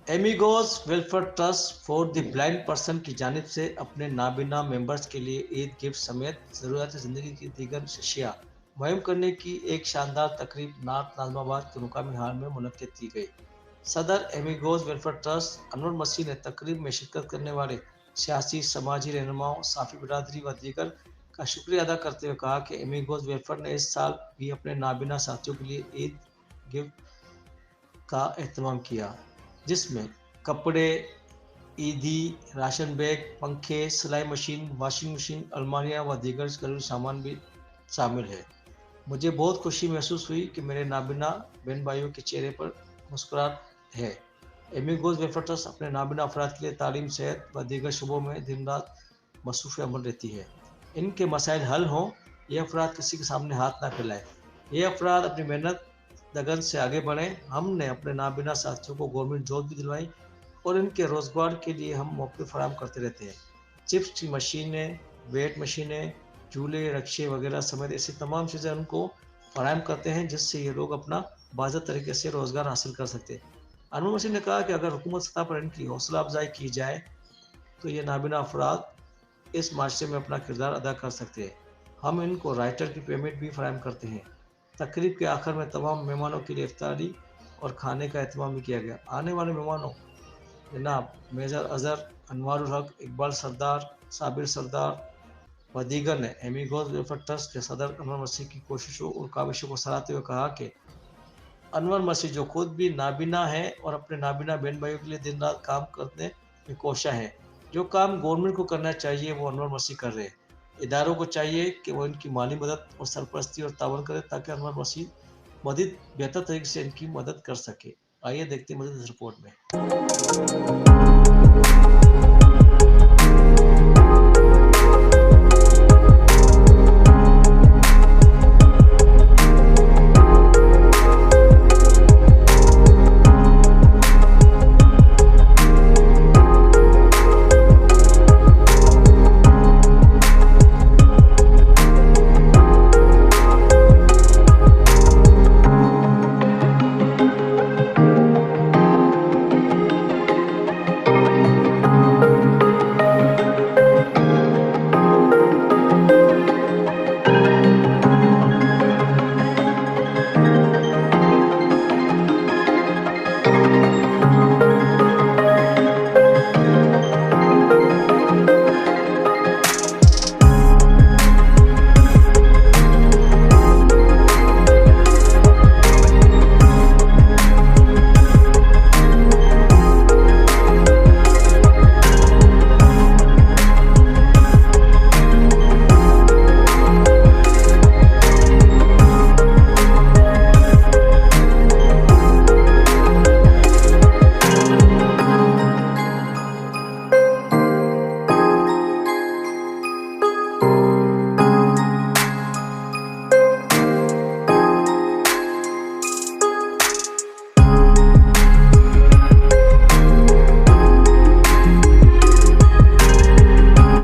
एमिगोस welfare trust for the blind person की जानिब से अपने नाबीना मेंबर्स के लिए ईद गिफ्ट समेत ज़रूरियात ज़िंदगी की दीगर अशिया मुहैया करने की एक शानदार तकरीब नॉर्थ नाज़िमाबाद के मुकामी हाल में मुनक्किद की गई। सदर एमिगोस वेलफेयर ट्रस्ट अनवर मसीह ने तकरीब में शिरकत करने वाले सियासी, समाजी रहनुमाओं, साफ़ी बिरादरी व दीगर का शुक्रिया अदा करते हुए कहा कि एमिगोस वेलफेयर ने इस साल भी अपने नाबीना साथियों के लिए ईद गिफ्ट का एहतमाम किया, जिसमें कपड़े, ईदी, राशन बैग, पंखे, सिलाई मशीन, वॉशिंग मशीन, अलमारियाँ व दीगर घरेलू सामान भी शामिल है। मुझे बहुत खुशी महसूस हुई कि मेरे नाबीना बहन-भाइयों के चेहरे पर मुस्कुराहट है। एमिगोस वेलफेयर ट्रस्ट अपने नाबीना अफराद के लिए तालीम, सेहत व दीगर शुबों में दिन-रात मसरूफ़ अमल रहती है। इनके मसाइल हल हों, ये अफराद किसी के सामने हाथ ना फैलाएँ। ये अफराद अपनी मेहनत लगन से आगे बढ़ें। हमने अपने नाबीना साथियों को गवर्नमेंट जॉब भी दिलवाई और इनके रोज़गार के लिए हम मौके फराहम करते रहते हैं। चिप्स की मशीनें, वेट मशीनें, चूल्हे, रक्शे वगैरह समेत ऐसी तमाम चीज़ें उनको फराहम करते हैं, जिससे ये लोग अपना बाज़ाब्ता तरीके से रोज़गार हासिल कर सकते हैं। अनवर मसीह ने कहा कि अगर हुकूमत सतह पर इनकी हौसला अफ़ज़ाई की जाए, तो ये नाबीना अफराद इस माशरे में अपना किरदार अदा कर सकते हैं। हम इनको राइटर की पेमेंट भी फराहम करते हैं। तकरीब के आखिर में तमाम मेहमानों के लिए इफ्तारी और खाने का एहतमाम भी किया गया। आने वाले मेहमानों जनाब मेजर अज़हर, अनवारुल हक, इकबाल सरदार, साबिर सरदार व दीगर ने एमिगोस वेलफेयर ट्रस्ट के सदर अनवर मसीह की कोशिशों और काविशों को सराहते हुए कहा कि अनवर मसीह जो खुद भी नाबीना है और अपने नाबीना बहन भाइयों के लिए दिन रात काम करने में कोशा है। जो काम गवर्नमेंट को करना चाहिए वो अनवर मसीह कर रहे हैं। इदारों को चाहिए कि वो इनकी माली मदद और सरपरस्ती और तावन करें ताकि अनवर मसीह मज़ीद बेहतर तरीके से इनकी मदद कर सके। आइए देखते हैं मज़ीद इस रिपोर्ट में।